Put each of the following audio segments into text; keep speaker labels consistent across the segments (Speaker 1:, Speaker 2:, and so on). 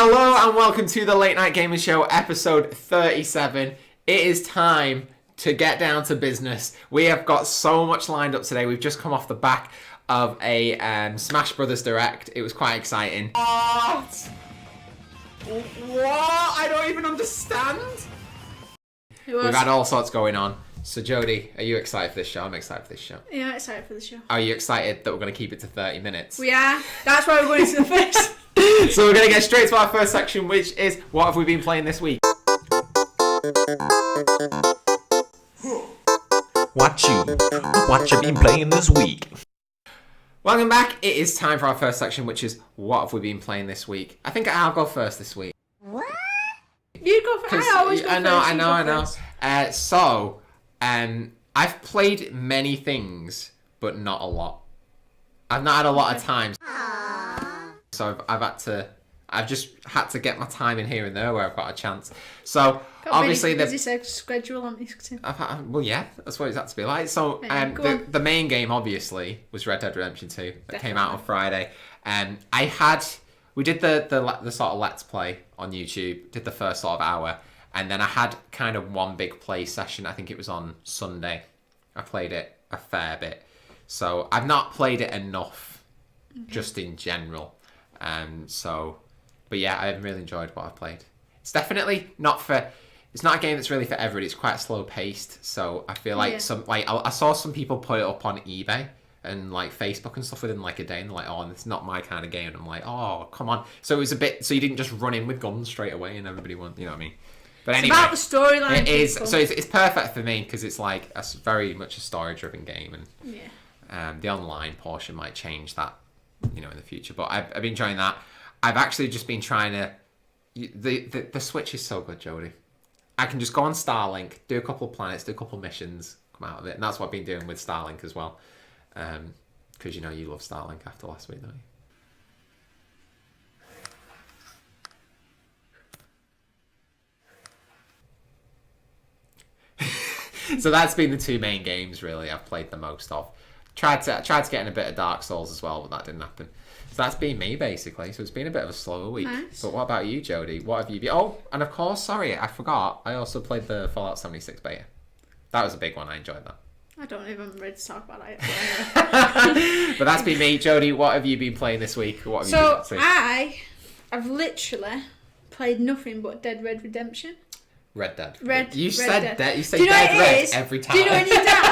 Speaker 1: Hello and welcome to the Late Night Gaming Show, episode 37. It is time to get down to business. We have got so much lined up today. We've just come off the back of a Smash Brothers Direct. It was quite exciting. What? I don't even understand. We've had all sorts going on. So Jodie, are you excited for this show? I'm excited for this show.
Speaker 2: Yeah, I'm excited for the show.
Speaker 1: Are you excited that we're going to keep it to 30 minutes?
Speaker 2: We are. That's why we're going to the first.
Speaker 1: So we're going to get straight to our first section, which is what have we been playing this week?
Speaker 3: What you been playing this week?
Speaker 1: Welcome back. It is time for our first section, which is what have we been playing this week? I think I'll go first this week.
Speaker 2: What? You go first. I always go first.
Speaker 1: I know. I've played many things, but not a lot. I've not had a lot of time. So I've just had to get my time in here and there where I've got a chance. So obviously
Speaker 2: the schedule on this.
Speaker 1: Well, yeah, that's what it's had to be like. So the main game obviously was Red Dead Redemption 2 that came out on Friday. We did the sort of Let's Play on YouTube, did the first sort of hour, and then I had kind of one big play session. I think it was on Sunday. I played it a fair bit. So I've not played it enough, just in general. But yeah, I've really enjoyed what I've played. It's definitely it's not a game that's really for everybody. It's quite slow paced. So I feel like I saw some people put it up on eBay and like Facebook and stuff within like a day, and they're like, oh, it's not my kind of game. And I'm like, oh, come on. So it was a bit, so you didn't just run in with guns straight away and everybody won, you know what I mean? But anyway,
Speaker 2: it's about the storyline.
Speaker 1: It is. So it's perfect for me because it's like very much a story driven game, and the online portion might change that, in the future. But I've been enjoying that. I've actually just been trying to. The Switch is so good, Jodie. I can just go on Starlink, do a couple of planets, do a couple of missions, come out of it, and that's what I've been doing with Starlink as well. Because you love Starlink after last week, don't you? So that's been the two main games really I've played the most of. Tried to get in a bit of Dark Souls as well, but that didn't happen. So that's been me basically. So it's been a bit of a slower week. Nice. But what about you, Jodie? What have you been? Oh, and of course, sorry, I forgot. I also played the Fallout 76 beta. That was a big one. I enjoyed that.
Speaker 2: I don't even ready to talk about it.
Speaker 1: But that's been me, Jodie. What have you been playing this week? What have you been up to?
Speaker 2: I've literally played nothing but Dead Red Redemption.
Speaker 1: Red Dead.
Speaker 2: You
Speaker 1: said Dead. You say Dead Red every time.
Speaker 2: Do you know when you die?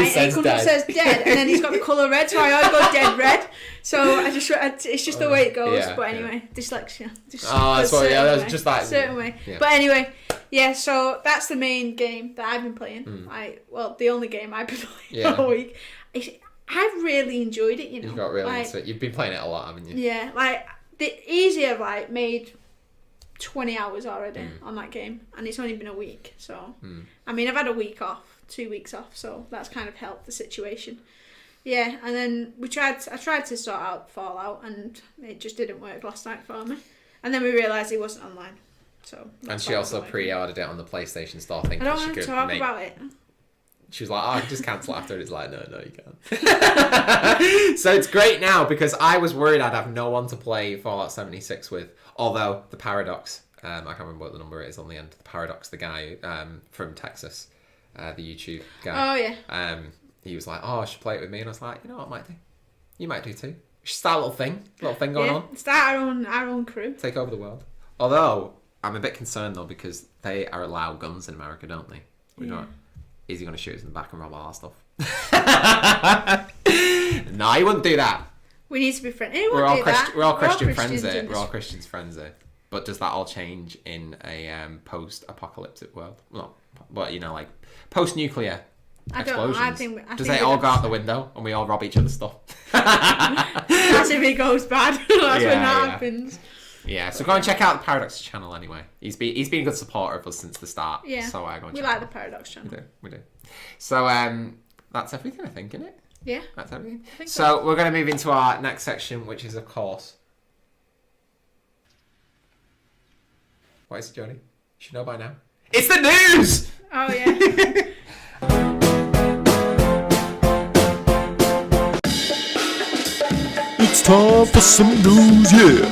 Speaker 2: It comes up says dead, and then he's got the colour red, so I always go Dead Red. So it's just the way it goes. Yeah, but anyway, dyslexia.
Speaker 1: That's that's just that.
Speaker 2: Certain way. Yeah. But anyway, yeah. So that's the main game that I've been playing. The only game I've been playing all week. I've really enjoyed it.
Speaker 1: You've got really into it. You've been playing it a lot, haven't you?
Speaker 2: Yeah. The easier made 20 hours already on that game, and it's only been a week. So I mean, I've had a week off, 2 weeks off, so that's kind of helped the situation. Yeah, and then I tried to sort out Fallout, and it just didn't work last night for me. And then we realised it wasn't online. So
Speaker 1: and she also pre-ordered it on the PlayStation Store, thinking
Speaker 2: I don't want to talk about it.
Speaker 1: She was like, oh, I can just cancel after. And it's like, no, you can't. So it's great now because I was worried I'd have no one to play Fallout 76 with. Although the Paradox, I can't remember what the number is on the end. The Paradox, the guy from Texas, the YouTube guy.
Speaker 2: Oh, yeah.
Speaker 1: He was like, oh, I should play it with me. And I was like, you know what, I might do. You might do too. We should start a little thing going on.
Speaker 2: Start our own crew.
Speaker 1: Take over the world. Although, I'm a bit concerned though because they are allowed guns in America, don't they? Is he going to shoot us in the back and rob all our stuff? No, he wouldn't do that.
Speaker 2: We need to be friends.
Speaker 1: We're all Christian friends here. We're all Christians friends here. But does that all change in a post-apocalyptic world? Well, like post-nuclear explosions? I think does they all go out the window and we all rob each other's stuff?
Speaker 2: That's if it goes bad. That's when that happens.
Speaker 1: Yeah, so go and check out the Paradox channel anyway. He's been a good supporter of us since the start.
Speaker 2: Yeah,
Speaker 1: so I go and
Speaker 2: we like the Paradox channel.
Speaker 1: We do. So that's everything, I think, isn't it?
Speaker 2: Yeah,
Speaker 1: that's everything. So we're going to move into our next section, which is, of course, what is it, Jodie? You should know by now. It's the news.
Speaker 2: Oh yeah.
Speaker 3: It's time for some news, yeah.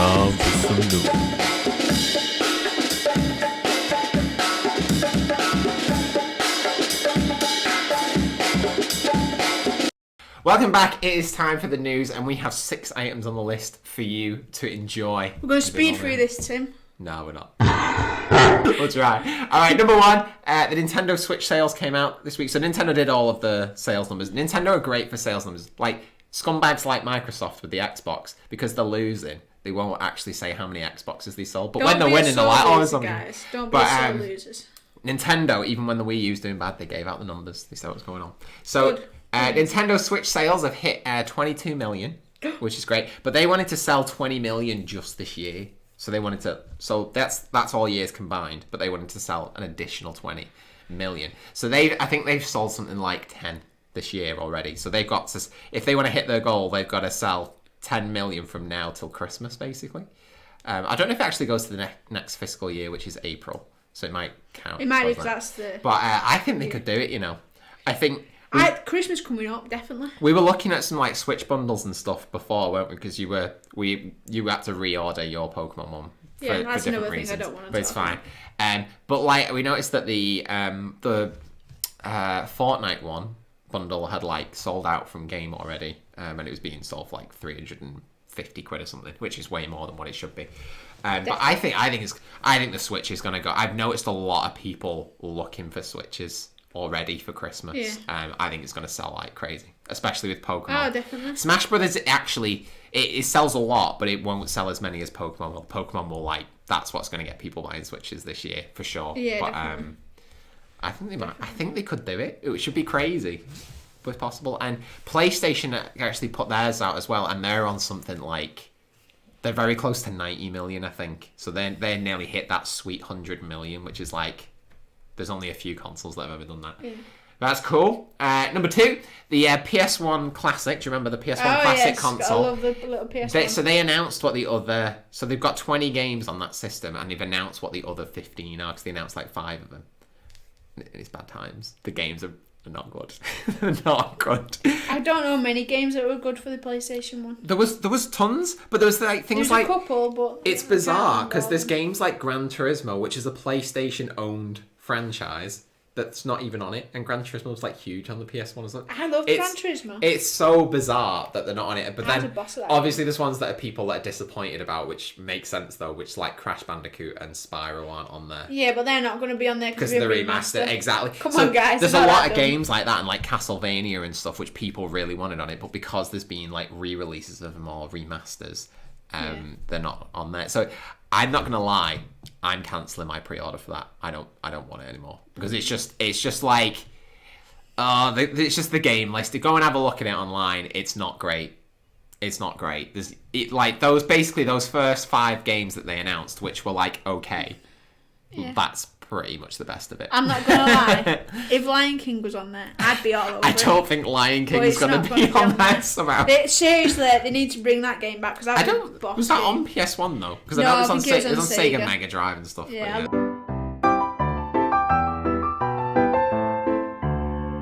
Speaker 3: time for some news.
Speaker 1: Welcome back. It is time for the news, and we have 6 items on the list for you to enjoy.
Speaker 2: We're going to speed through this, Tim.
Speaker 1: No, we're not. We'll try. All right, number 1, the Nintendo Switch sales came out this week. So Nintendo did all of the sales numbers. Nintendo are great for sales numbers. Like scumbags like Microsoft with the Xbox, because they're losing, they won't actually say how many Xboxes they sold. But when they're winning, they're like, oh, something.
Speaker 2: Guys. Don't be sore losers.
Speaker 1: Nintendo, even when the Wii U was doing bad, they gave out the numbers. They said what's going on. So Nintendo Switch sales have hit 22 million, which is great. But they wanted to sell 20 million just this year. So they wanted to. So that's all years combined. But they wanted to sell an additional 20 million. So I think they've sold something like 10 this year already. So they've got to, if they want to hit their goal, they've got to sell 10 million from now till Christmas, basically. I don't know if it actually goes to the next fiscal year, which is April. So it might count.
Speaker 2: It might if that's the.
Speaker 1: But I think they could do it. I think.
Speaker 2: Christmas coming up, definitely.
Speaker 1: We were looking at some like Switch bundles and stuff before, weren't we? Because you had to reorder your Pokemon one for
Speaker 2: that's
Speaker 1: different
Speaker 2: another
Speaker 1: reasons.
Speaker 2: thing I don't want to.
Speaker 1: But it's fine. But like we noticed that the Fortnite one bundle had like sold out from game already, and it was being sold for like 350 quid or something, which is way more than what it should be. But I think the Switch is going to go. I've noticed a lot of people looking for Switches already for Christmas. I think it's going to sell like crazy, especially with Pokemon.
Speaker 2: Oh, definitely.
Speaker 1: Smash Brothers actually it sells a lot, but it won't sell as many as Pokemon will. Pokemon will that's what's going to get people buying Switches this year for sure.
Speaker 2: Yeah,
Speaker 1: but
Speaker 2: definitely.
Speaker 1: I think they might. I think they could do it. It should be crazy, but it's possible. And PlayStation actually put theirs out as well, and they're on something like. They're very close to 90 million, I think. So they nearly hit that sweet 100 million, which is like, there's only a few consoles that have ever done that. Yeah. That's cool. Number 2, the PS1 Classic. Do you remember the PS1 Classic console?
Speaker 2: I love the little PS1.
Speaker 1: So they announced what the other... So they've got 20 games on that system, and they've announced what the other 15 are, because they announced like 5 of them. It's bad times. The games are not good. They're not good.
Speaker 2: I don't know many games that were good for the PlayStation 1.
Speaker 1: There was tons, but there was like things like...
Speaker 2: There's a couple, but...
Speaker 1: It's bizarre, because there's games like Gran Turismo, which is a PlayStation-owned franchise that's not even on it, and Gran Turismo was like huge on the PS1 or something.
Speaker 2: I love Gran Turismo.
Speaker 1: It's so bizarre that they're not on it, but
Speaker 2: I was
Speaker 1: then
Speaker 2: a boss of that
Speaker 1: obviously there's ones that are people that are disappointed about, which makes sense though, which like Crash Bandicoot and Spyro aren't on there.
Speaker 2: Yeah, but they're not going to be on there
Speaker 1: because they're remastered. Exactly.
Speaker 2: Come on, guys.
Speaker 1: There's a lot of games like that and like Castlevania and stuff which people really wanted on it, but because there's been like re-releases of them or remasters, they're not on there. So I'm not gonna lie, I'm cancelling my pre-order for that. I don't want it anymore because it's just like, it's just the game list. Go and have a look at it online. It's not great. It's not great. Like those first 5 games that they announced, which were like okay. Yeah. That's pretty much the best of it.
Speaker 2: I'm not gonna lie. If Lion King was on there, I'd be all over it.
Speaker 1: I don't think Lion King's gonna be on there somehow.
Speaker 2: Seriously, they need to bring that game back because
Speaker 1: I don't. Was that on PS1 though? Because I know it was on Sega Mega Drive and stuff.
Speaker 2: Yeah.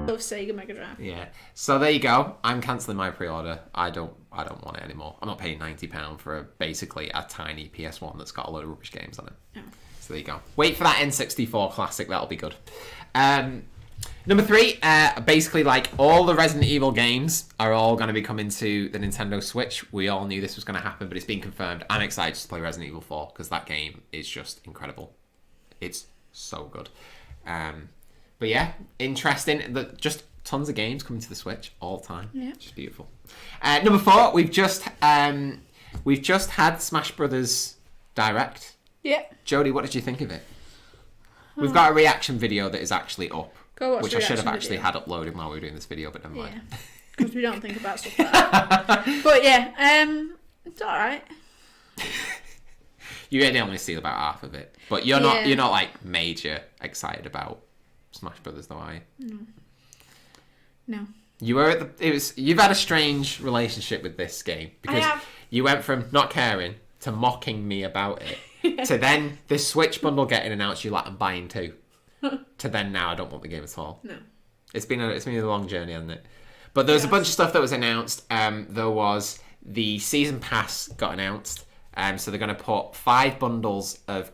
Speaker 2: Love Sega Mega Drive.
Speaker 1: Yeah. So there you go. I'm cancelling my pre-order. I don't want it anymore. I'm not paying £90 for basically a tiny PS1 that's got a load of rubbish games on it. Yeah. So there you go. Wait for that N64 Classic. That'll be good. Number 3, basically like all the Resident Evil games are all going to be coming to the Nintendo Switch. We all knew this was going to happen, but it's been confirmed. I'm excited to play Resident Evil 4 because that game is just incredible. It's so good. But yeah, interesting. Just tons of games coming to the Switch all the time. Yeah, just beautiful. Number 4, we've just had Smash Brothers Direct.
Speaker 2: Yeah.
Speaker 1: Jodie, what did you think of it? We've got a reaction video that is actually up, which I should have actually had uploaded while we were doing this video, but never mind.
Speaker 2: Because we don't think about stuff like that. But yeah, it's alright.
Speaker 1: You really only see about half of it, but you're not like major excited about Smash Brothers, though, are you?
Speaker 2: No.
Speaker 1: You were you've had a strange relationship with this game because you went from not caring to mocking me about it. To then this Switch bundle getting announced, you're like, I'm buying 2. To then now I don't want the game at all.
Speaker 2: No.
Speaker 1: It's been a long journey, hasn't it? But there was a bunch of stuff that was announced. There was the season pass got announced. So they're going to put 5 bundles of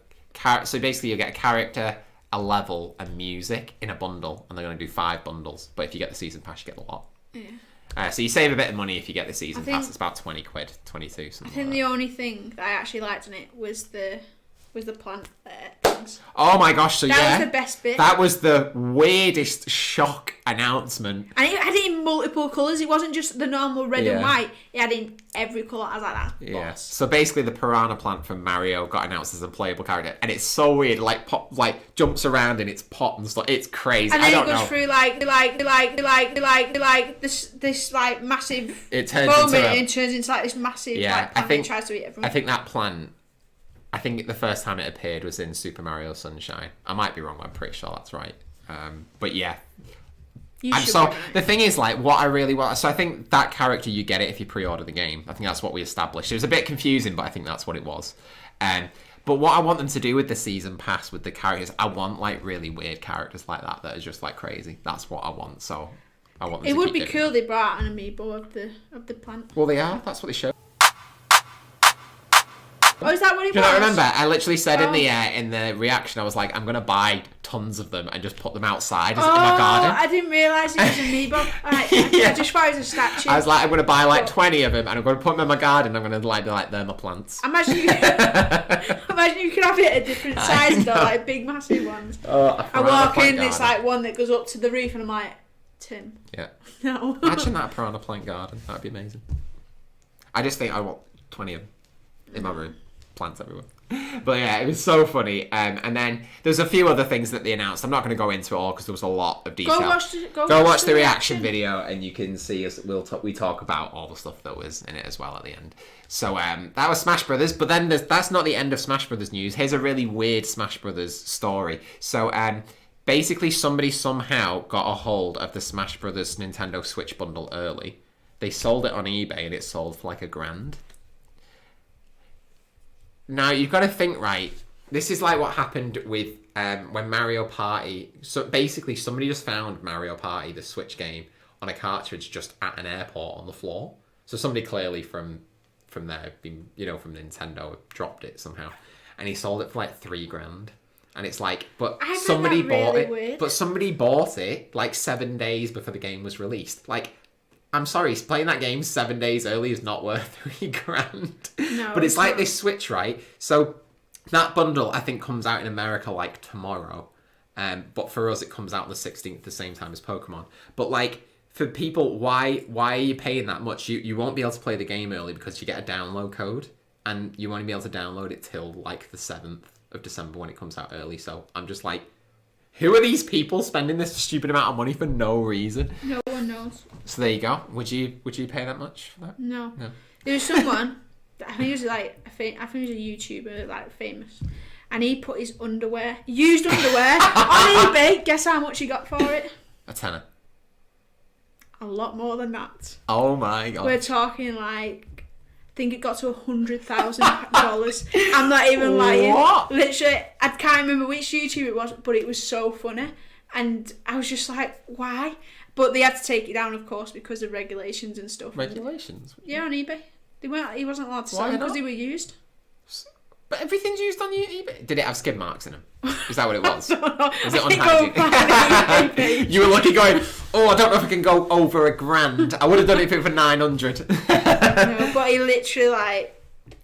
Speaker 1: so basically you get a character, a level, and music in a bundle, and they're going to do 5 bundles. But if you get the season pass, you get a lot. Yeah. So you save a bit of money if you get the season pass. It's about 20 quid, 22. Something.
Speaker 2: I think
Speaker 1: like
Speaker 2: the only thing that I actually liked in it was the plant things.
Speaker 1: Oh my gosh! So
Speaker 2: that was the best bit.
Speaker 1: That was the weirdest shock announcement.
Speaker 2: And it had it in multiple colours. It wasn't just the normal red and white. It had in every colour. I was like, that's boss.
Speaker 1: Yeah. So basically, the piranha plant from Mario got announced as a playable character, and it's so weird. Like jumps around in its pot and stuff. It's crazy.
Speaker 2: And then
Speaker 1: I don't
Speaker 2: it goes
Speaker 1: know.
Speaker 2: through this like massive.
Speaker 1: It turns
Speaker 2: moment
Speaker 1: into
Speaker 2: and turns into like this massive plant that tries to eat everyone.
Speaker 1: I think that plant. I think the first time it appeared was in Super Mario Sunshine. I might be wrong, but I'm pretty sure that's right. But yeah. The thing is, like, what I really want... So I think that character, you get it if you pre-order the game. I think that's what we established. It was a bit confusing, but I think that's what it was. But what I want them to do with the season pass, with the characters, I want, like, really weird characters like that are just, like, crazy. That's what I want, so I want them
Speaker 2: it
Speaker 1: to
Speaker 2: would
Speaker 1: keep
Speaker 2: be
Speaker 1: doing
Speaker 2: cool they brought out an amiibo of the plant.
Speaker 1: Well, they are. That's what they showed.
Speaker 2: Oh, is that what it was?
Speaker 1: Do you not remember? I literally said in the reaction, I was like, I'm going to buy tons of them and just put them outside in my garden.
Speaker 2: I didn't realise it was amiibo. I just thought it was a statue.
Speaker 1: I was like, I'm going to buy like 20 of them and I'm going to put them in my garden. I'm going to like they're my plants.
Speaker 2: Imagine you could have it at different sizes though, like big massive ones. I walk in and it's like one that goes up to the roof and I'm like, Tim.
Speaker 1: Yeah.
Speaker 2: No.
Speaker 1: Imagine that piranha plant garden. That'd be amazing. I just think I want 20 of them in my room. Plants everywhere. But yeah, it was so funny. And then there's a few other things that they announced. I'm not going to go into it all because there was a lot of detail. Go watch the reaction video and you can see us. We talk about all the stuff that was in it as well at the end. So that was Smash Brothers. But then that's not the end of Smash Brothers news. Here's a really weird Smash Brothers story. So basically somebody somehow got a hold of the Smash Brothers Nintendo Switch bundle early. They sold it on eBay and it sold for like $1,000. Now, you've got to think, right, this is like what happened with when Mario Party... So basically, somebody just found Mario Party, the Switch game, on a cartridge just at an airport on the floor. So somebody clearly from there, from Nintendo, dropped it somehow. And he sold it for like $3,000. And it's like, but somebody bought it. Weird. But somebody bought it like 7 days before the game was released. Like... I'm sorry, playing that game 7 days early is not worth $3,000.
Speaker 2: No,
Speaker 1: but it's like this Switch, right? So that bundle, I think, comes out in America like tomorrow. But for us, it comes out on the 16th, the same time as Pokemon. But like, for people, why are you paying that much? You won't be able to play the game early because you get a download code. And you won't be able to download it till like the 7th of December when it comes out early. So I'm just like... Who are these people spending this stupid amount of money for no reason?
Speaker 2: No one knows.
Speaker 1: So there you go. Would you pay that much for that?
Speaker 2: No. There was someone, I think he was like, I think he was a YouTuber, like famous, and he put his used underwear, on eBay. Guess how much he got for it?
Speaker 1: A tenner.
Speaker 2: A lot more than that.
Speaker 1: Oh my god.
Speaker 2: We're talking like... I think it got to $100,000. I'm not even lying.
Speaker 1: What?
Speaker 2: Literally, I can't remember which YouTuber it was, but it was so funny. And I was just like, why? But they had to take it down, of course, because of regulations and stuff.
Speaker 1: Regulations?
Speaker 2: Yeah, on eBay. He wasn't allowed to sell them because they were used.
Speaker 1: But everything's used on eBay. Did it have skid marks in them? Is that what it was?
Speaker 2: I don't know.
Speaker 1: Was it unhygienic? You were lucky going, I don't know if I can go over $1,000. I would have done it if it were 900.
Speaker 2: No, but he literally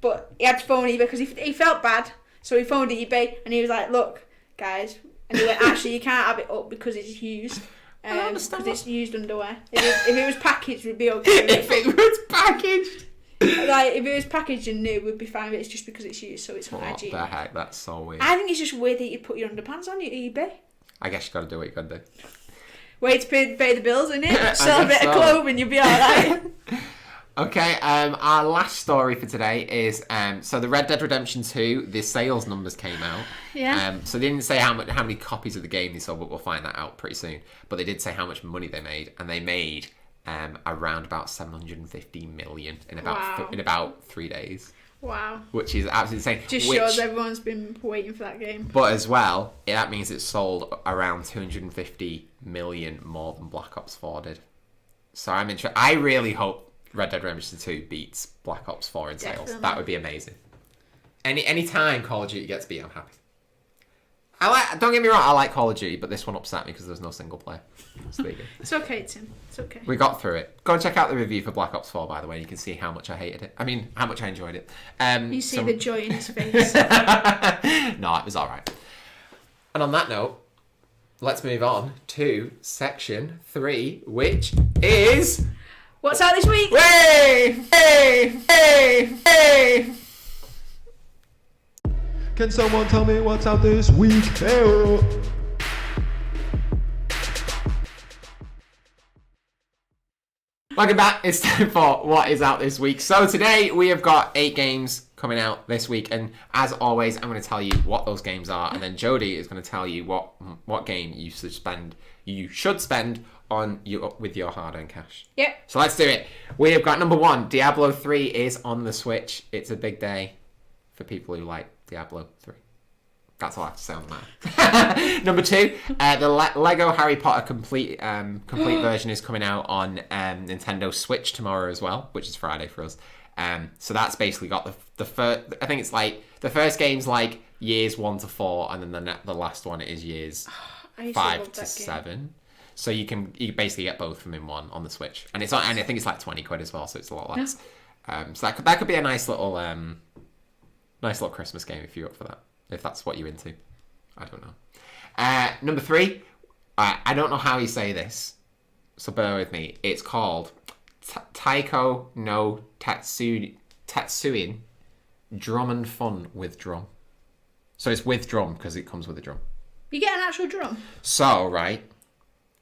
Speaker 2: but he had to phone eBay because he felt bad. So he phoned eBay and he was like, look, guys. And he went, actually, you can't have it up because it's used. Because it's used underwear. If it was packaged, we'd be okay.
Speaker 1: If it was packaged.
Speaker 2: Like, if it was packaged and new, we'd be fine, but it's just because it's used, so it's hygiene.
Speaker 1: What the heck? That's so weird.
Speaker 2: I think it's just weird that you put your underpants on your eBay.
Speaker 1: I guess you gotta do what you gotta do.
Speaker 2: Way to pay the bills, innit? Sell a bit of clothing, you'll be alright.
Speaker 1: Okay, our last story for today is so the Red Dead Redemption 2, the sales numbers came out.
Speaker 2: Yeah.
Speaker 1: So they didn't say how many copies of the game they sold, but we'll find that out pretty soon. But they did say how much money they made, and they made around about 750 million in about 3 days.
Speaker 2: Wow.
Speaker 1: Which is absolutely insane.
Speaker 2: Just shows everyone's been waiting for that game.
Speaker 1: But as well, that means it sold around 250 million more than Black Ops 4 did. So I'm interested. I really hope Red Dead Redemption 2 beats Black Ops 4 in sales.
Speaker 2: Definitely.
Speaker 1: That would be amazing. Any time Call of Duty gets beat, I'm happy. Don't get me wrong, I like Call of Duty, but this one upset me because there's no single player. So there you go.
Speaker 2: It's okay, Tim. It's okay.
Speaker 1: We got through it. Go and check out the review for Black Ops 4, by the way. You can see how much I hated it. I mean, how much I enjoyed it.
Speaker 2: You see the joy in his face.
Speaker 1: No, it was all right. And on that note, let's move on to section 3, which is...
Speaker 2: What's out this week?
Speaker 4: Can someone tell me what's out this week? Hey-oh.
Speaker 1: Welcome back. It's time for what is out this week. So today we have got 8 games coming out this week, and as always, I'm going to tell you what those games are, and then Jodie is going to tell you what game you should spend on with your hard-earned cash.
Speaker 2: Yep.
Speaker 1: So let's do it. We have got number 1. Diablo 3 is on the Switch. It's a big day for people who like Diablo 3. That's all I have to say on that. Number 2, the Lego Harry Potter complete version is coming out on Nintendo Switch tomorrow as well, which is Friday for us. So that's basically got the first. I think it's like the first game's like years 1 to 4, and then the last one is years 5 to 7. So you basically get both of them in one on the Switch, and and I think it's like 20 quid as well, so it's a lot less. So that could be a nice little Christmas game if you're up for that. If that's what you're into. I don't know. Number 3, I don't know how you say this, so bear with me. It's called Taiko no Tetsuin Drum and Fun with Drum. So it's with drum because it comes with a drum.
Speaker 2: You get an actual drum?
Speaker 1: So, right,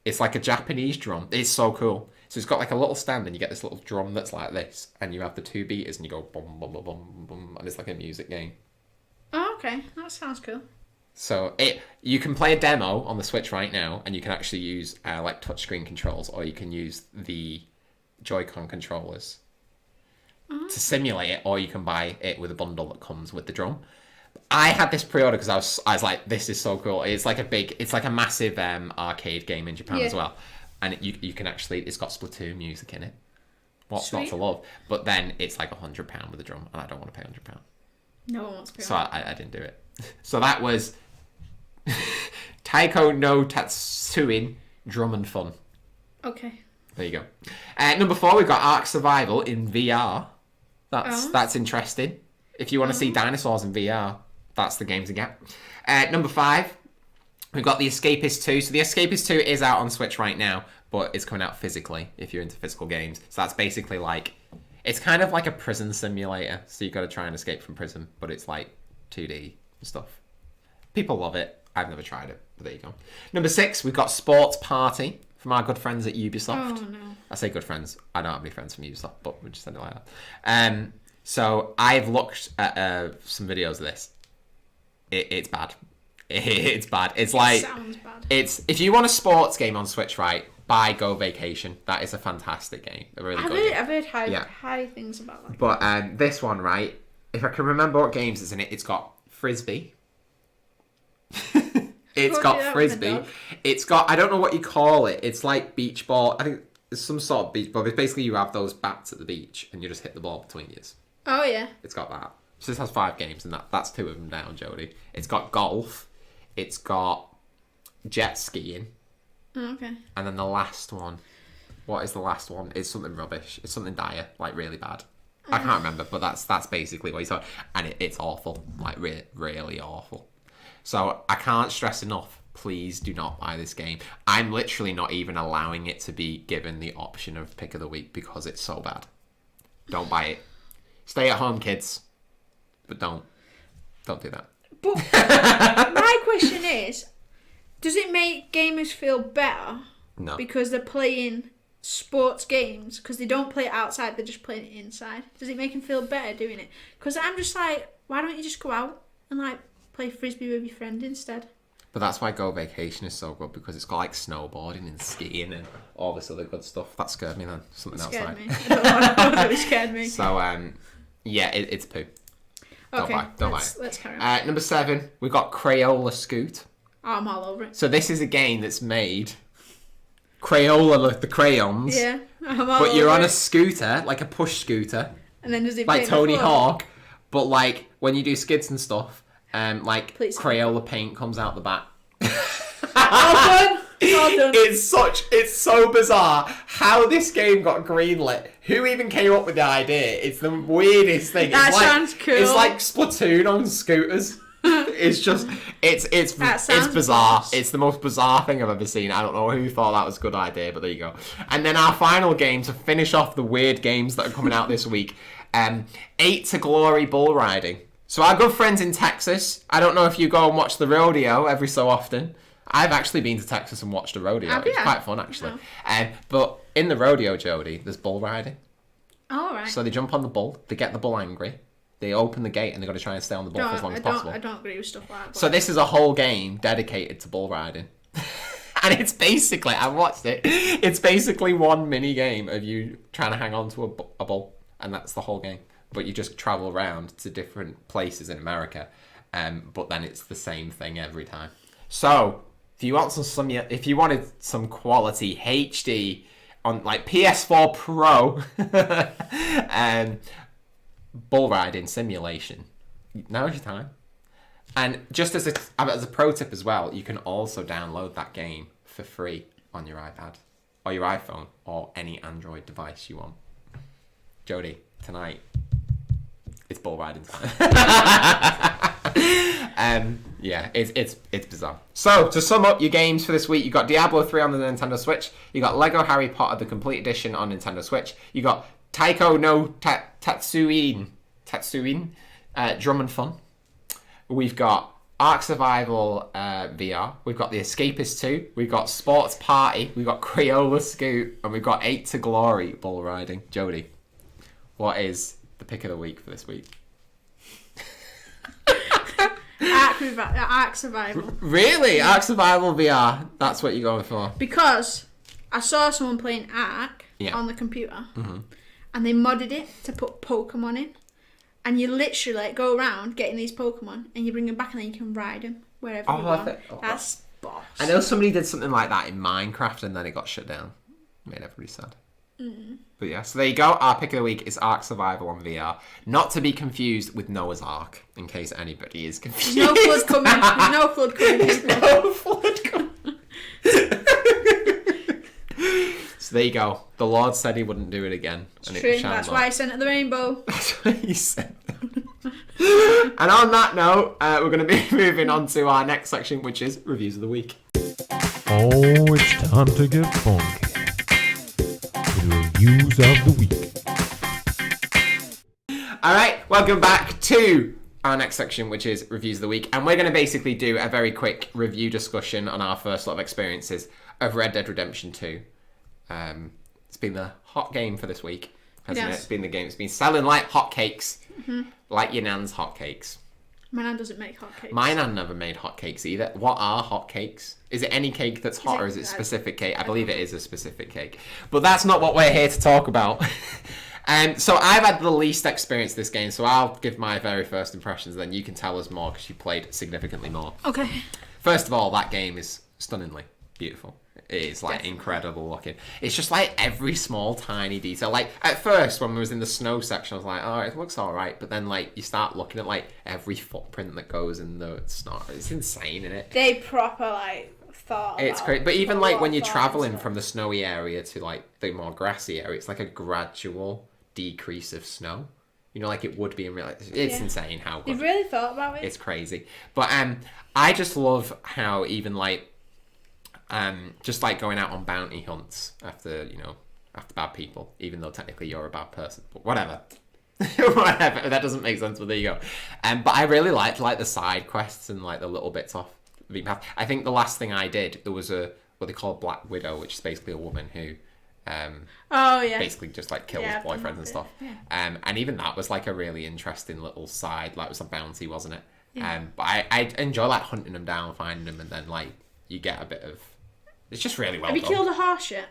Speaker 1: it's like a Japanese drum. It's so cool. So it's got like a little stand and you get this little drum that's like this, and you have the 2 beaters and you go boom, boom, boom, boom, boom, and it's like a music game.
Speaker 2: Oh, okay. That sounds cool.
Speaker 1: So you can play a demo on the Switch right now, and you can actually use like touchscreen controls, or you can use the Joy-Con controllers to simulate it, or you can buy it with a bundle that comes with the drum. I had this pre-order because I was like, this is so cool. It's like a massive arcade game in Japan as well, and you can actually, it's got Splatoon music in it. What's not to love? But then it's like £100 with a drum, and I don't want to pay £100.
Speaker 2: No one wants to pay.
Speaker 1: So I didn't do it. So that was Taiko no Tetsuin Drum and Fun.
Speaker 2: Okay.
Speaker 1: There you go. Number 4, we've got Ark Survival in VR. That's interesting. If you want to see dinosaurs in VR, that's the game to get. Number 5, we've got The Escapist 2. So The Escapist 2 is out on Switch right now, but it's coming out physically if you're into physical games. So that's basically like, it's kind of like a prison simulator. So you've got to try and escape from prison, but it's like 2D and stuff. People love it. I've never tried it, but there you go. Number 6, we've got Sports Party from our good friends at Ubisoft.
Speaker 2: Oh, no.
Speaker 1: I say good friends. I don't have any friends from Ubisoft, but we just said it like that. So I've looked at some videos of this. It's bad. It's bad. It's like...
Speaker 2: It sounds bad.
Speaker 1: If you want a sports game on Switch, right, buy Go Vacation. That is a fantastic game. A really good game.
Speaker 2: I've heard high things about that.
Speaker 1: But this one, right, if I can remember what games is in it, it's got Frisbee. It's got Frisbee. It's got, I don't know what you call it. It's like beach ball. I think it's some sort of beach ball. But basically you have those bats at the beach and you just hit the ball between yours.
Speaker 2: Oh, yeah.
Speaker 1: It's got that. So this has 5 games, and that's 2 of them down, Jodie. It's got golf. It's got jet skiing.
Speaker 2: Oh, okay.
Speaker 1: And then the last one. What is the last one? It's something rubbish. It's something dire, like really bad. I can't remember, but that's basically what he said. And it's awful. Like, really awful. So I can't stress enough, please do not buy this game. I'm literally not even allowing it to be given the option of pick of the week because it's so bad. Don't buy it. Stay at home, kids. But don't do that.
Speaker 2: But my question is, does it make gamers feel better?
Speaker 1: No.
Speaker 2: Because they're playing sports games, because they don't play it outside, they're just playing it inside. Does it make them feel better doing it? Because I'm just like, why don't you just go out and like play frisbee with your friend instead?
Speaker 1: But that's why Go Vacation is so good, because it's got like snowboarding and skiing and all this other good stuff. That scared me then. Something outside.
Speaker 2: Scared me. I don't know. It scared me.
Speaker 1: So yeah, it's poo. Don't buy it.
Speaker 2: Let's carry on.
Speaker 1: Number 7, we've got Crayola Scoot.
Speaker 2: Oh, I'm all over it.
Speaker 1: So this is a game that's made Crayola with the crayons.
Speaker 2: Yeah, I'm all
Speaker 1: but you're
Speaker 2: over
Speaker 1: on
Speaker 2: it.
Speaker 1: a scooter, like a push scooter,
Speaker 2: And then does it
Speaker 1: like Tony Hawk, but like when you do skids and stuff, like
Speaker 2: Please.
Speaker 1: Crayola paint comes out the back.
Speaker 2: All done.
Speaker 1: It's so bizarre how this game got greenlit. Who even came up with the idea? It's the weirdest thing.
Speaker 2: That sounds cool.
Speaker 1: It's like Splatoon on scooters. It's just it's bizarre.
Speaker 2: Nice.
Speaker 1: It's the most bizarre thing I've ever seen. I don't know who thought that was a good idea, but there you go. And then our final game to finish off the weird games that are coming out this week. 8 to Glory bull riding. So our good friends in Texas. I don't know if you go and watch the rodeo every so often. I've actually been to Texas and watched a rodeo. It's quite fun, actually.
Speaker 2: Oh.
Speaker 1: But in the rodeo, Jodie, there's bull riding.
Speaker 2: All right.
Speaker 1: So they jump on the bull, they get the bull angry, they open the gate, and they've got to try and stay on the bull for as long as possible.
Speaker 2: I don't agree with stuff like that.
Speaker 1: So this is a whole game dedicated to bull riding. And it's basically, I watched it, it's basically one mini game of you trying to hang on to a bull. And that's the whole game. But you just travel around to different places in America. But then it's the same thing every time. So if you wanted some quality HD on like PS4 Pro bull riding simulation, now's your time. And just as a pro tip as well, you can also download that game for free on your iPad or your iPhone or any Android device you want. Jodie, tonight it's bull riding time. Yeah, it's bizarre. So to sum up your games for this week, you got Diablo 3 on the Nintendo Switch, you got Lego Harry Potter the Complete Edition on Nintendo Switch, you got Taiko no Tatsuin Drum and Fun. We've got Ark Survival VR. We've got The Escapist 2. We've got Sports Party. We've got Crayola Scoot. And we've got 8 to Glory bull riding. Jodie, what is the pick of the week for this week?
Speaker 2: Ark Survival.
Speaker 1: Really? Ark Survival VR? That's what you're going for?
Speaker 2: Because I saw someone playing Ark on the computer. Mm-hmm. And they modded it to put Pokemon in. And you literally go around getting these Pokemon and you bring them back and then you can ride them wherever you want. That's boss.
Speaker 1: I know somebody did something like that in Minecraft and then it got shut down. Made everybody sad. But yeah, so there you go. Our pick of the week is Ark Survival on VR. Not to be confused with Noah's Ark, in case anybody is confused.
Speaker 2: There's no flood coming. There's no flood coming.
Speaker 1: There's no flood coming. So there you go. The Lord said he wouldn't do it again. And
Speaker 2: true. That's why I sent it the rainbow.
Speaker 1: That's what he said. And on that note, we're going to be moving on to our next section, which is Reviews of the Week.
Speaker 4: Oh, it's time to get funky. The Reviews of the Week.
Speaker 1: All right, welcome back to our next section, which is Reviews of the Week. And we're going to basically do a very quick review discussion on our first lot of experiences of Red Dead Redemption 2. It's been the hot game for this week, hasn't it? It's been the game. It's been selling like hotcakes, like your nan's hotcakes.
Speaker 2: My nan doesn't make hotcakes.
Speaker 1: My nan never made hotcakes either. What are hotcakes? Is it any cake that's hot or is it specific cake? I believe it is a specific cake. But that's not what we're here to talk about. So I've had the least experience this game, so I'll give my very first impressions, then you can tell us more because you played significantly more.
Speaker 2: Okay.
Speaker 1: First of all, that game is stunningly beautiful. It is like incredible looking. It's just like every small tiny detail. Like at first when we was in the snow section, I was like, oh, it looks all right. But then like you start looking at like every footprint that goes in the snow. It's insane, isn't it?
Speaker 2: They proper like thought.
Speaker 1: It's great. But even like when you're traveling from the snowy area to like the more grassy area, it's like a gradual decrease of snow. You know, like it would be in real life. It's insane how good.
Speaker 2: You've really thought about it.
Speaker 1: It's crazy. But I just love how even like just like going out on bounty hunts after bad people, even though technically you're a bad person, but whatever. Whatever, that doesn't make sense, but there you go. But I really liked like the side quests and like the little bits off the beaten path. I think the last thing I did, there was what they call a Black Widow, which is basically a woman who basically just like kills boyfriends and stuff. And even that was like a really interesting little side, like it was a bounty, wasn't it? But I enjoy like hunting them down, finding them, and then like you get a bit of. It's just really well done.
Speaker 2: Have you killed a horse yet?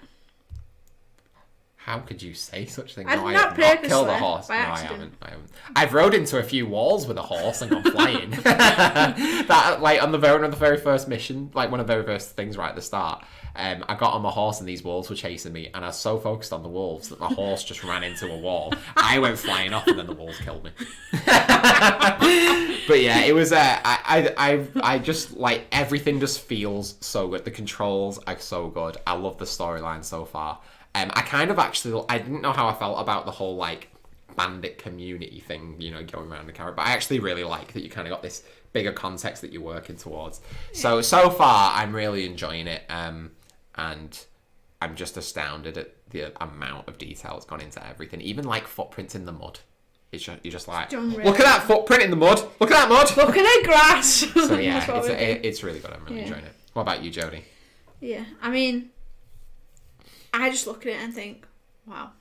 Speaker 1: How could you say such a thing?
Speaker 2: I've
Speaker 1: No, I
Speaker 2: not
Speaker 1: have not killed a
Speaker 2: purposely,
Speaker 1: horse. No,
Speaker 2: by
Speaker 1: I
Speaker 2: accident.
Speaker 1: haven't. I've rode into a few walls with a horse and gone flying. That, like, on one of the very first mission, like, one of the very first things right at the start, I got on my horse and these wolves were chasing me, and I was so focused on the wolves that my horse just ran into a wall. I went flying off, and then the wolves killed me. But yeah, it was. I just like everything. Just feels so good. The controls are so good. I love the storyline so far. I kind of actually, I didn't know how I felt about the whole, like, bandit community thing, you know, going around the camera, but I actually really like that you kind of got this bigger context that you're working towards. So far, I'm really enjoying it, and I'm just astounded at the amount of detail that's gone into everything, even, like, footprints in the mud. You're just like, look at that footprint in the mud! Look at that mud!
Speaker 2: Look at the grass!
Speaker 1: So yeah, it's really good. I'm really enjoying it. What about you, Jodie?
Speaker 2: Yeah, I mean, I just look at it and think, wow.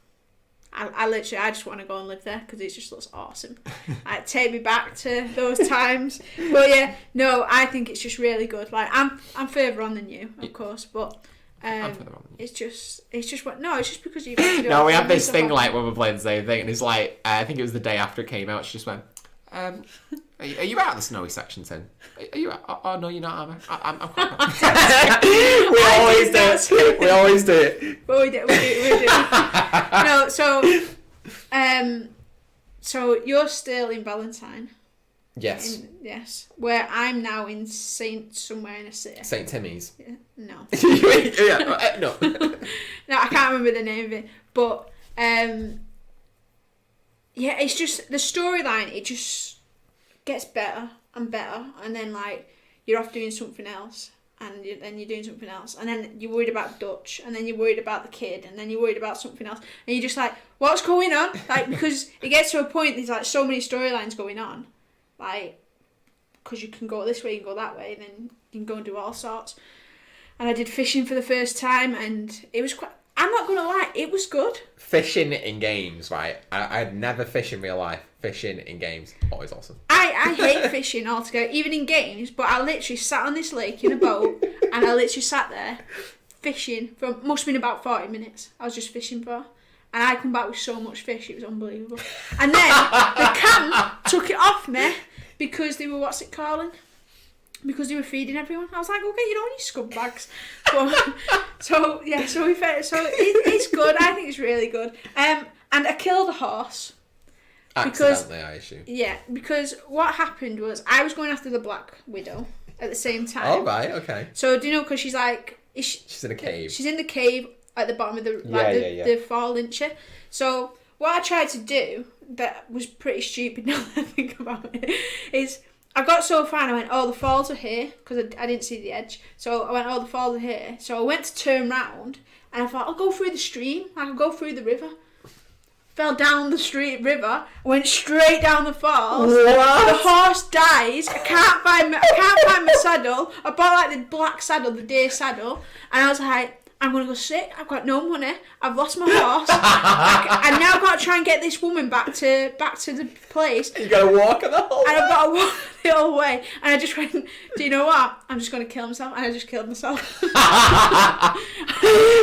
Speaker 2: I literally, I just want to go and live there because it just looks awesome. Take me back to those times. But yeah, no, I think it's just really good. Like, I'm further on than you, of course, but
Speaker 1: I'm further on than you.
Speaker 2: it's just what. No, it's just because you've had to do it.
Speaker 1: No, we have this thing like when we're playing the same thing, and it's like I think it was the day after it came out. She just went, "Are you out of the snowy section, Tim? Are you? Oh no, you're not. I'm quite." We always do it.
Speaker 2: But we do. No, so you're still in Valentine.
Speaker 1: Yes.
Speaker 2: Yes. Where I'm now in somewhere in a city.
Speaker 1: St. Timmy's.
Speaker 2: Yeah, no.
Speaker 1: No.
Speaker 2: No, I can't remember the name of it. But yeah, it's just the storyline. It just gets better and better, and then like you're off doing something else, and then you're doing something else, and then you're worried about Dutch, and then you're worried about the kid, and then you're worried about something else, and you're just like, what's going on? Like, because it gets to a point there's like so many storylines going on, like, because you can go this way, you can go that way, and then you can go and do all sorts. And I did fishing for the first time, and it was quite. I'm not gonna lie, it was good.
Speaker 1: Fishing in games, right? I'd never fish in real life. Fishing in games, always awesome.
Speaker 2: I hate fishing altogether, even in games, but I literally sat on this lake in a boat, and I literally sat there fishing for, must have been about 40 minutes. I was just fishing for, and I come back with so much fish, it was unbelievable. And then the camp took it off me because they were, because they were feeding everyone. I was like, okay, you don't need scumbags. But, so we fed, so it's good. I think it's really good. And I killed a horse.
Speaker 1: Accidentally, I assume.
Speaker 2: Yeah, because what happened was I was going after the Black Widow at the same time.
Speaker 1: Oh, right, okay.
Speaker 2: So, do you know, because she's like...
Speaker 1: She's in a cave.
Speaker 2: She's in the cave at the bottom of the fall, isn't she? So, what I tried to do that was pretty stupid now that I think about it, is I got so far and I went, oh, the falls are here, because I didn't see the edge. So, I went, oh, the falls are here. So, I went to turn round, and I thought, I'll go through the stream, I can go through the river. Fell down the river, went straight down the falls. What? The horse dies. I can't find my saddle. I bought like the black saddle, the deer saddle, and I was like, I'm gonna go sick. I've got no money. I've lost my horse. I now got to try and get this woman back to the place.
Speaker 1: You gotta walk the whole way.
Speaker 2: And I've got to walk the whole way. And I just went, do you know what? I'm just gonna kill myself. And I just killed myself.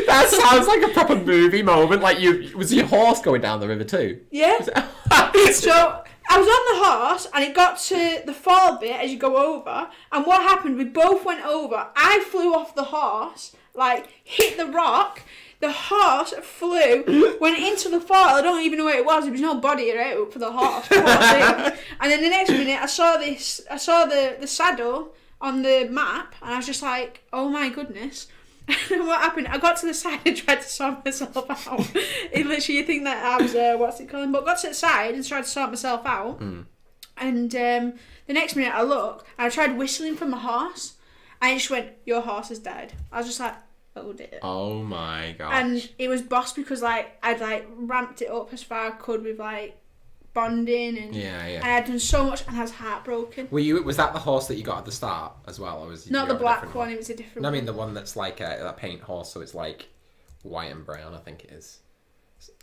Speaker 1: That sounds like a proper movie moment. Like, was your horse going down the river too?
Speaker 2: Yeah. So I was on the horse, and it got to the fall bit as you go over. And what happened? We both went over. I flew off the horse, like hit the rock. The horse flew, went into the fall. I don't even know where it was. There was no body out for the horse. And then the next minute, I saw the saddle on the map, and I was just like, oh my goodness. And what happened? I got to the side and tried to sort myself out. Literally, you think that I was but got to the side and tried to sort myself out. And the next minute, I looked and I tried whistling from my horse, and it just went, your horse has died. I was just like, oh dear.
Speaker 1: Oh my gosh.
Speaker 2: And it was boss because like I'd like ramped it up as far as I could with like bonding and and I'd done so much, and I was heartbroken.
Speaker 1: Was that the horse that you got at the start as well, or was
Speaker 2: not the black one? It was a different.
Speaker 1: No, I mean the one that's like that paint horse, so it's like white and brown. I think it is.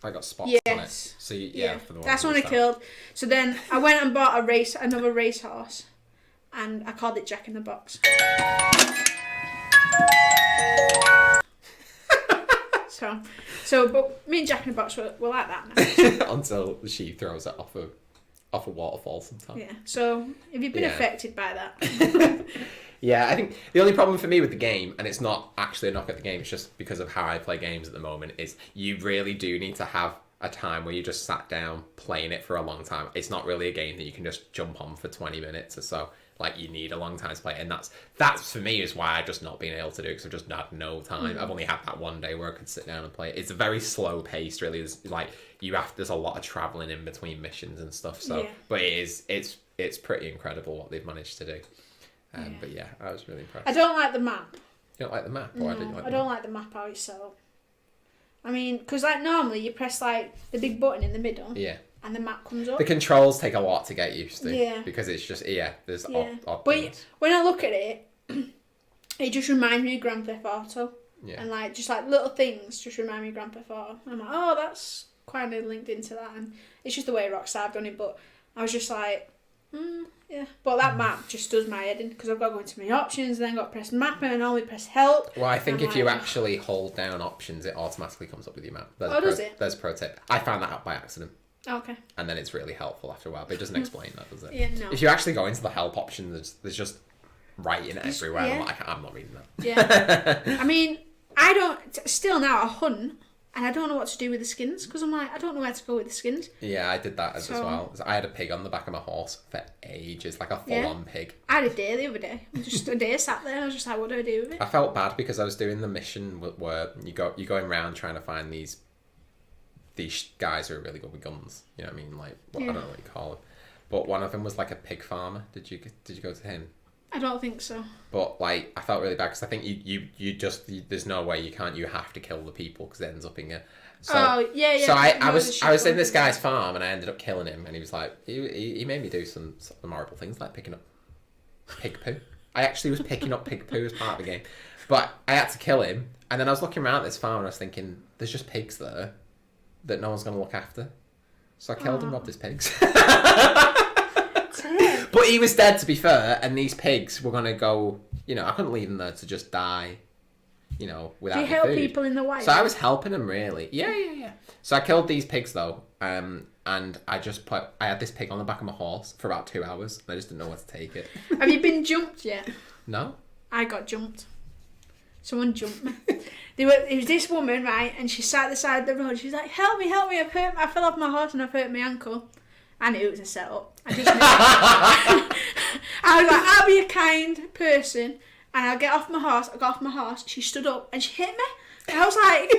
Speaker 1: I got spots on it. So for the one
Speaker 2: that's the one I killed. So then I went and bought another race horse, and I called it Jack in the Box. So So, but me and Jack in the Box were like that now.
Speaker 1: Until she throws it off a waterfall sometimes.
Speaker 2: Yeah. So, have you been affected by that?
Speaker 1: Yeah, I think the only problem for me with the game, and it's not actually a knock at the game, it's just because of how I play games at the moment, is you really do need to have a time where you just sat down playing it for a long time. It's not really a game that you can just jump on for 20 minutes or so. Like, you need a long time to play it, and that's for me is why I've just not been able to do it, because I've just had no time. I've only had that one day where I could sit down and play it. It's a very slow paced, really. There's a lot of travelling in between missions and stuff. So, but it's pretty incredible what they've managed to do. But yeah, I was really impressed.
Speaker 2: I don't like the map.
Speaker 1: You don't like the map?
Speaker 2: No, I don't like the map how it's set up. I mean, because like normally you press like the big button in the middle. Yeah. And the map comes up.
Speaker 1: The controls take a lot to get used to.
Speaker 2: Yeah.
Speaker 1: Because it's just, there's odd
Speaker 2: but
Speaker 1: things.
Speaker 2: When I look at it, it just reminds me of Grand Theft Auto. Yeah. And like, just like little things just remind me of Grand Theft Auto. And I'm like, oh, that's kind of linked into that. And it's just the way Rockstar have done it. But I was just like, yeah. But that map just does my head in, because I've got to go into my options, then I've got to press map, and only press help.
Speaker 1: Well, I think if you actually hold down options, it automatically comes up with your map.
Speaker 2: Does it?
Speaker 1: There's a pro tip. I found that out by accident.
Speaker 2: Okay.
Speaker 1: And then it's really helpful after a while, but it doesn't explain that, does it?
Speaker 2: Yeah, no.
Speaker 1: If you actually go into the help option, there's just writing everywhere.
Speaker 2: Yeah.
Speaker 1: I'm not reading that.
Speaker 2: Yeah. I mean, still now I hunt, and I don't know what to do with the skins, because I'm like, I don't know where to go with the skins.
Speaker 1: Yeah, I did that as well. I had a pig on the back of my horse for ages, like a full-on pig.
Speaker 2: I had a deer the other day. Just a deer sat there, and I was just like, what do I do with it?
Speaker 1: I felt bad because I was doing the mission where you're going around trying to find these guys who are really good with guns. You know what I mean? Like, I don't know what you call them. But one of them was like a pig farmer. Did you go to him?
Speaker 2: I don't think so.
Speaker 1: But like, I felt really bad because I think there's no way you have to kill the people because it ends up in a. So,
Speaker 2: yeah.
Speaker 1: So I was in this guy's farm and I ended up killing him, and he was like, he made me do some horrible things like picking up pig poo. I actually was picking up pig poo as part of the game, but I had to kill him. And then I was looking around at this farm and I was thinking, there's just pigs there that no one's going to look after. So I killed and robbed his pigs. But he was dead, to be fair, and these pigs were going to go, I couldn't leave them there to just die, without
Speaker 2: Do you help
Speaker 1: food.
Speaker 2: people in the wild?
Speaker 1: So I was helping them, really. Yeah. So I killed these pigs, though, and I had this pig on the back of my horse for about 2 hours, and I just didn't know where to take it.
Speaker 2: Have you been jumped yet?
Speaker 1: No.
Speaker 2: I got jumped. Someone jumped me. It was this woman, right, and she sat at the side of the road. She's like, help me, I fell off my horse and I've hurt my ankle. I knew it was a setup. I just knew it. I was like, I'll be a kind person and I'll get off my horse. I got off my horse, she stood up and she hit me. And I was like,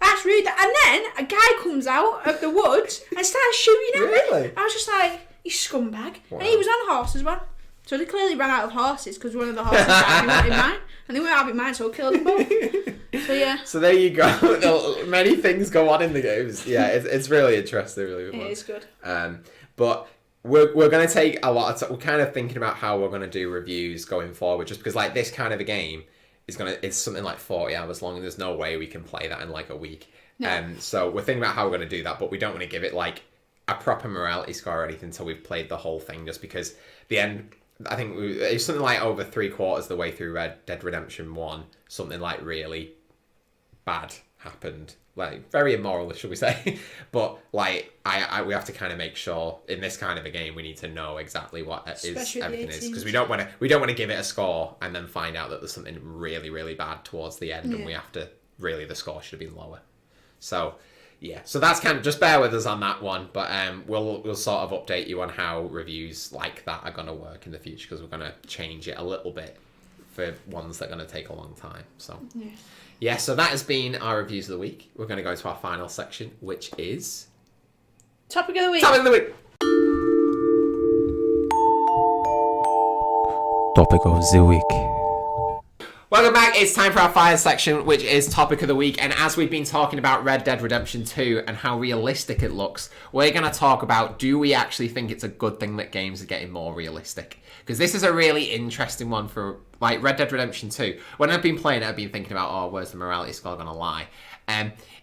Speaker 2: that's rude. And then a guy comes out of the woods and starts shooting at me.
Speaker 1: Really?
Speaker 2: I was just like, you scumbag.
Speaker 1: Wow.
Speaker 2: And he was on a horse as well. So they clearly ran out of horses because one of the horses died and wanted mine. And they weren't having mine, so I killed them both. So yeah.
Speaker 1: So there you go. Many things go on in the games. Yeah, it's really interesting. Really good.
Speaker 2: It is good.
Speaker 1: But we're going to take a lot of time. We're kind of thinking about how we're going to do reviews going forward, just because like this kind of a game it's something like 40 hours long, and there's no way we can play that in like a week. No. So we're thinking about how we're going to do that, but we don't want to give it like a proper morality score or anything until we've played the whole thing, just because the end. I think it's something like over 3/4 of the way through Red Dead Redemption 1, something like really bad happened. Like, very immoral, should we say. But, like, we have to kind of make sure, in this kind of a game, we need to know exactly what everything is. Because we don't want to give it a score and then find out that there's something really, really bad towards the end, and we have to, really, the score should have been lower. So, yeah, so that's kind of, just bear with us on that one, but we'll sort of update you on how reviews like that are going to work in the future, because we're going to change it a little bit for ones that are going to take a long time. So yeah, so that has been our reviews of the week. We're going to go to our final section, which is
Speaker 2: Topic of the week.
Speaker 1: Topic of the week.
Speaker 3: Topic of the week.
Speaker 1: Welcome back. It's time for our final section, which is Topic of the Week. And as we've been talking about Red Dead Redemption 2 and how realistic it looks, we're going to talk about, do we actually think it's a good thing that games are getting more realistic? Because this is a really interesting one for, like, Red Dead Redemption 2. When I've been playing it, I've been thinking about, where's the morality score going to lie?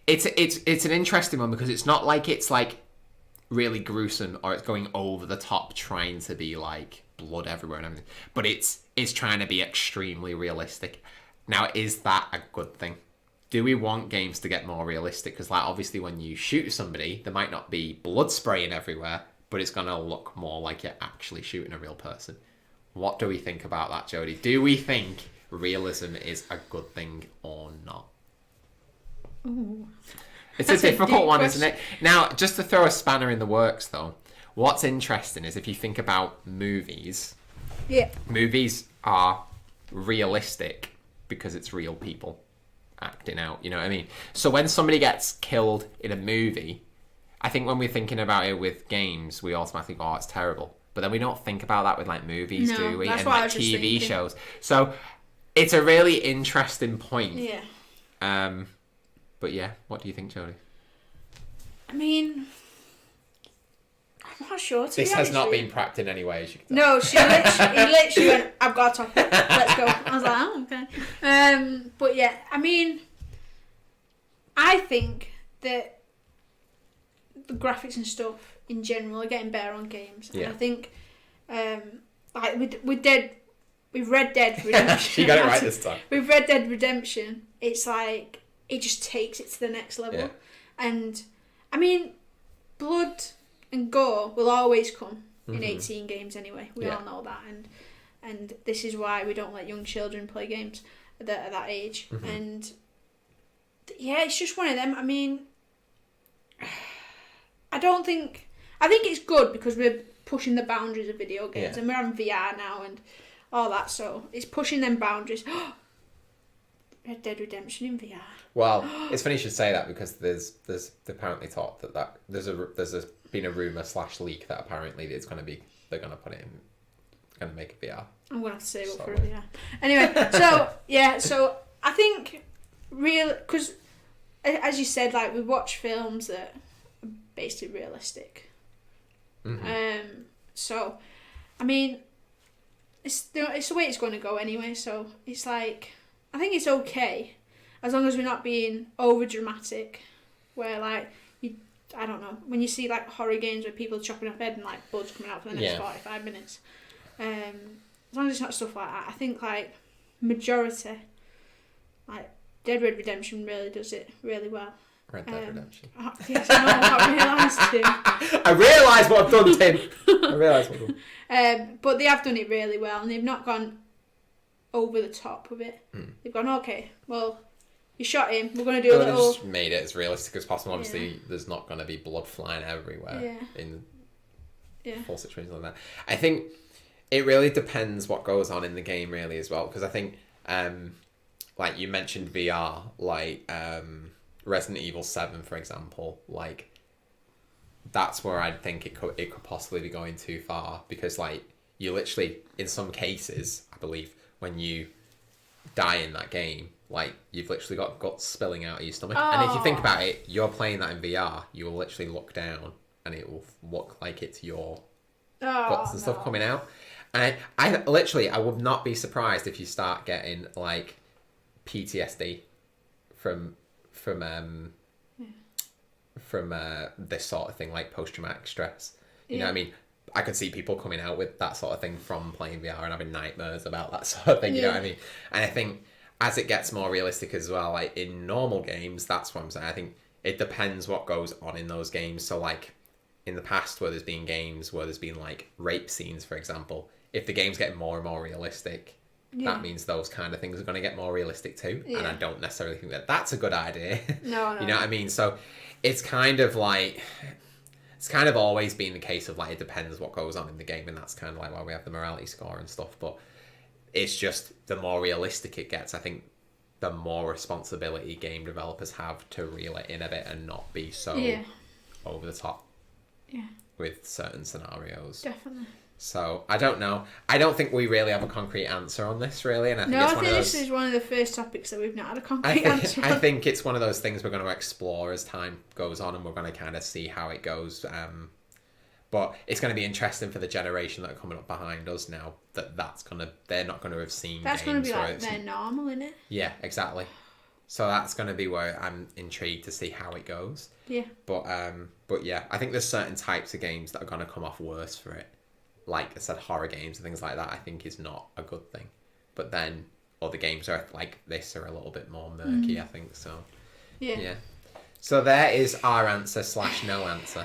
Speaker 1: It's an interesting one because it's not like it's, like, really gruesome or it's going over the top trying to be, like, blood everywhere and everything. But it's trying to be extremely realistic. Now, is that a good thing? do we want games to get more realistic? Because like obviously when you shoot somebody, there might not be blood spraying everywhere, but it's gonna look more like you're actually shooting a real person. What do we think about that, Jodie? Do we think realism is a good thing or not?
Speaker 2: Ooh.
Speaker 1: It's a difficult one, isn't it? Now, just to throw a spanner in the works, though, what's interesting is if you think about movies, movies are realistic because it's real people acting out, you know what I mean? So when somebody gets killed in a movie, I think when we're thinking about it with games, we automatically go, oh, it's terrible. But then we don't think about that with like movies, do we? And like TV shows. So it's a really interesting point.
Speaker 2: Yeah.
Speaker 1: But yeah, what do you think, Jodie?
Speaker 2: I mean, I'm not sure.
Speaker 1: This has not been prepped in any way, as you can tell.
Speaker 2: No, he literally went, I've got a topic, let's go. I was like, oh, okay. But yeah, I mean, I think that the graphics and stuff in general are getting better on games.
Speaker 1: Yeah.
Speaker 2: And I think, like with Red Dead Redemption.
Speaker 1: She got it right this time.
Speaker 2: With Red Dead Redemption, it's like, it just takes it to the next level.
Speaker 1: Yeah.
Speaker 2: And, I mean, blood and gore will always come in 18 games anyway. We all know that. And this is why we don't let young children play games at that age. And, yeah, it's just one of them. I mean, I think it's good because we're pushing the boundaries of video games. And we're on VR now and all that. So it's pushing them boundaries. Red Dead Redemption in VR.
Speaker 1: Well, it's funny you should say that because there's apparently talk that there's been a rumor / leak that apparently they're gonna put it in, gonna make it VR.
Speaker 2: I'm gonna have to save up for it. Yeah. Anyway, so I think because as you said, like we watch films that are basically realistic. So, I mean, it's the way it's going to go anyway. So it's like, I think it's okay as long as we're not being over dramatic, where like I don't know, when you see like horror games where people are chopping off head and like blood's coming out for the next 45 minutes. As long as it's not stuff like that, I think like majority, like Red Redemption really does it really well.
Speaker 1: Red Dead Redemption.
Speaker 2: Yes, I know, I realised Tim.
Speaker 1: I realise what I've done, Tim. I realise what I've done.
Speaker 2: But they have done it really well, and they've not gone over the top with it. They've gone, okay, well, you shot him, we're going to do a little...
Speaker 1: They've just made it as realistic as possible. Obviously, there's not going to be blood flying everywhere in full situations like that. I think it really depends what goes on in the game, really, as well, because I think, like you mentioned VR, like Resident Evil 7, for example, like that's where I think it could possibly be going too far, because like you literally, in some cases, I believe, when you die in that game, like you've literally got guts spilling out of your stomach. And if you think about it, you're playing that in VR, you will literally look down and it will look like it's your guts and stuff coming out. And I would not be surprised if you start getting like PTSD from this sort of thing, like post-traumatic stress. You know what I mean? I could see people coming out with that sort of thing from playing VR and having nightmares about that sort of thing, you know what I mean? And I think as it gets more realistic as well, like in normal games, that's what I'm saying. I think it depends what goes on in those games. So like in the past where there's been games where there's been like rape scenes, for example, if the game's getting more and more realistic, that means those kind of things are going to get more realistic too. And I don't necessarily think that that's a good idea.
Speaker 2: No.
Speaker 1: You know what I mean? So it's kind of like... It's kind of always been the case of like it depends what goes on in the game, and that's kind of like why we have the morality score and stuff. But it's just the more realistic it gets, I think the more responsibility game developers have to reel it in a bit and not be so over the top with certain scenarios.
Speaker 2: Definitely.
Speaker 1: So I don't know. I don't think we really have a concrete answer on this, really. And
Speaker 2: I think this is one of the first topics that we've not had a concrete answer on.
Speaker 1: I think it's one of those things we're going to explore as time goes on, and we're going to kind of see how it goes. But it's going to be interesting for the generation that are coming up behind us now. They're not going to have seen.
Speaker 2: That's going to be like their normal, isn't it?
Speaker 1: Yeah, exactly. So that's going to be where I'm intrigued to see how it goes.
Speaker 2: Yeah.
Speaker 1: But yeah, I think there's certain types of games that are going to come off worse for it. Like I said, horror games and things like that, I think is not a good thing. But then other games are like this are a little bit more murky, I think. So
Speaker 2: Yeah.
Speaker 1: So there is our answer / no answer.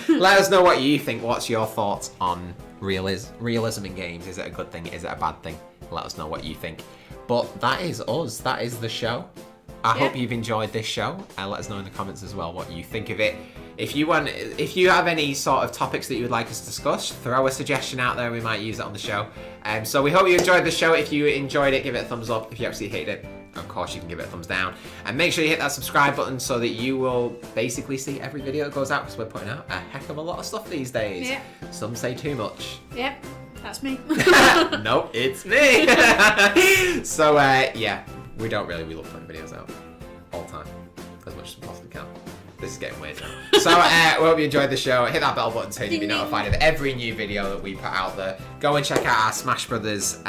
Speaker 1: Let us know what you think. What's your thoughts on realism in games? Is it a good thing? Is it a bad thing? Let us know what you think. But that is us. That is the show. I hope you've enjoyed this show. Let us know in the comments as well what you think of it. If you have any sort of topics that you would like us to discuss, throw a suggestion out there. We might use it on the show. So we hope you enjoyed the show. If you enjoyed it, give it a thumbs up. If you actually hated it, of course, you can give it a thumbs down. And make sure you hit that subscribe button so that you will basically see every video that goes out, because we're putting out a heck of a lot of stuff these days.
Speaker 2: Yeah.
Speaker 1: Some say too much.
Speaker 2: Yep, that's me.
Speaker 1: Nope, it's me. So, we love putting videos out all the time, as much as we possibly can. This is getting weird now. So, we hope you enjoyed the show. Hit that bell button so you'll be notified of every new video that we put out there. Go and check out our Smash Brothers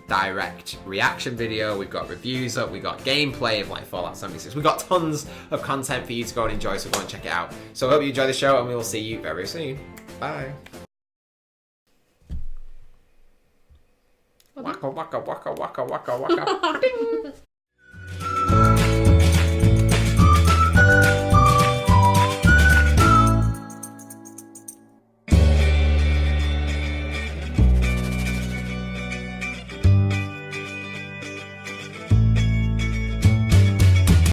Speaker 1: direct reaction video. We've got reviews up. We've got gameplay of like Fallout 76. We've got tons of content for you to go and enjoy, so go and check it out. So, I hope you enjoy the show, and we will see you very soon. Bye. Waka waka waka waka waka waka. Ding.